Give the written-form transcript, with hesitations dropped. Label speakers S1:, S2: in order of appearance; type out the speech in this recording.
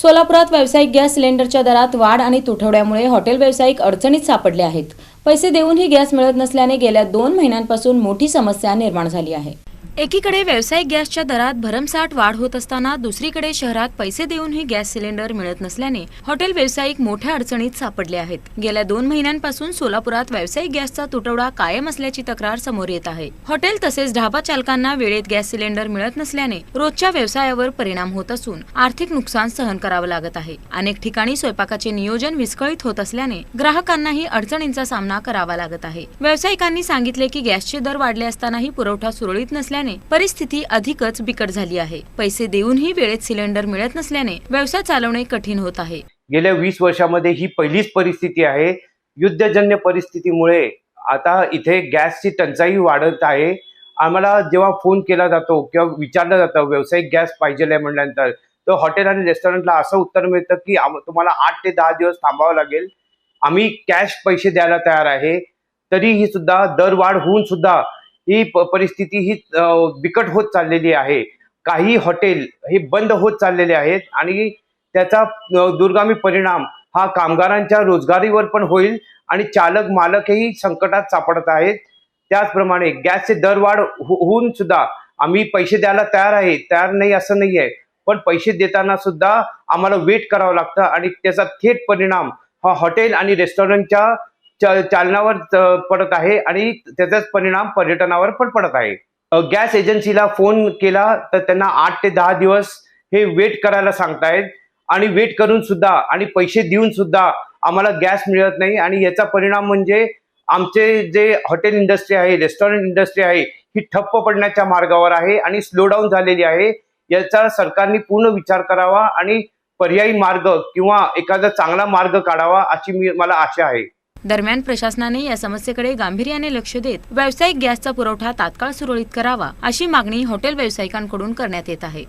S1: सोलापुरात व्यावसायिक गॅस सिलेंडरच्या दरात वाढ आणि तुटवड्यामुळे हॉटेल व्यावसायिक अडचणीत सापडले आहेत। पैसे देऊनही गॅस मिळत नसल्याने गेल्या 2 महिन्यांपासून मोठी समस्या निर्माण झाली आहे। एकीकडे व्यावसायिक गॅसच्या दरात भरमसाठ वाढ होत असताना दुसरीकडे शहरात पैसे देऊनही गॅस सिलेंडर मिळत नसल्याने हॉटेल व्यावसायिक मोठ्या अडचणीत सापडले आहेत। गेल्या 2 महिन्यांपासून सोलापुरात व्यावसायिक गॅसचा तुटवडा कायम असल्याची तक्रार समोर येत आहे। हॉटेल तसेच ढाबा चालकांना वेळेत गॅस सिलेंडर मिळत नसल्याने रोजच्या व्यवसायावर परिणाम होत असून आर्थिक नुकसान सहन करावं लागत आहे। अनेक ठिकाणी स्वयंपाकाचे नियोजन विस्कळीत होत असल्याने ग्राहकांनाही अडचणींचा सामना करावा लागत आहे। व्यावसायिकांनी सांगितले की गॅसचे दर वाढले असतानाही पुरवठा सुरळीत नसल्याने परिस्थिती अधिकच बिकट झाली आहे। पैसे देऊनही वेळेत सिलेंडर मिळत नसल्याने व्यवसाय चालवणे कठीण होत आहे।
S2: गेल्या 20 वर्षांमध्ये ही पहिलीच परिस्थिती आहे। युद्धजन्य परिस्थितीमुळे आता इथे गॅसची टंचाई वाढत आहे। आम्हाला जेव्हा फोन केला जातो किंवा विचारलं जातं व्यावसायिक गॅस पाहिजे आहे म्हटल्यानंतर तो हॉटेल आणि रेस्टॉरंटला असं उत्तर मिळतं की तुम्हाला 8 ते 10 दिवस थांबावं लागेल, आम्ही कॅश पैसे द्यायला तयार आहे। तरीही सुद्धा दरवाढ होऊन सुद्धा ही परिस्थिती ही बिकट होत चाललेली आहे। काही हॉटेल हे बंद होत चाललेले आहेत आणि त्याचा दूरगामी परिणाम हा कामगारांच्या रोजगारीवर पण होईल आणि चालक मालकही संकटात सापडत आहेत। त्याचप्रमाणे गॅसचे दरवाढ होऊन सुद्धा आम्ही पैसे द्यायला तयार नाही असं नाही आहे, पण पैसे देताना सुद्धा आम्हाला वेट करावं लागतं आणि त्याचा थेट परिणाम हा हॉटेल आणि रेस्टॉरंटच्या चालनावर पडत आहे आणि त्याचाच परिणाम पर्यटनावर पण पडत आहे। गॅस एजन्सीला फोन केला तर त्यांना 8 ते 10 दिवस हे वेट करायला सांगतायत आणि वेट करून सुद्धा आणि पैसे देऊन सुद्धा आम्हाला गॅस मिळत नाही आणि याचा परिणाम म्हणजे आमचे जे हॉटेल इंडस्ट्री आहे, रेस्टॉरंट इंडस्ट्री आहे ही ठप्प पडण्याच्या मार्गावर आहे आणि स्लो डाऊन झालेली आहे। याचा सरकारने पूर्ण विचार करावा आणि पर्यायी मार्ग किंवा एखादा चांगला मार्ग काढावा अशी मला आशा आहे।
S1: दरम्यान प्रशासनाने या समस्येकडे गांभीर्याने लक्ष देत व्यावसायिक गॅसचा पुरवठा तात्काळ सुरळीत करावा अशी मागणी हॉटेल व्यावसायिकांकडून करण्यात येत आहे।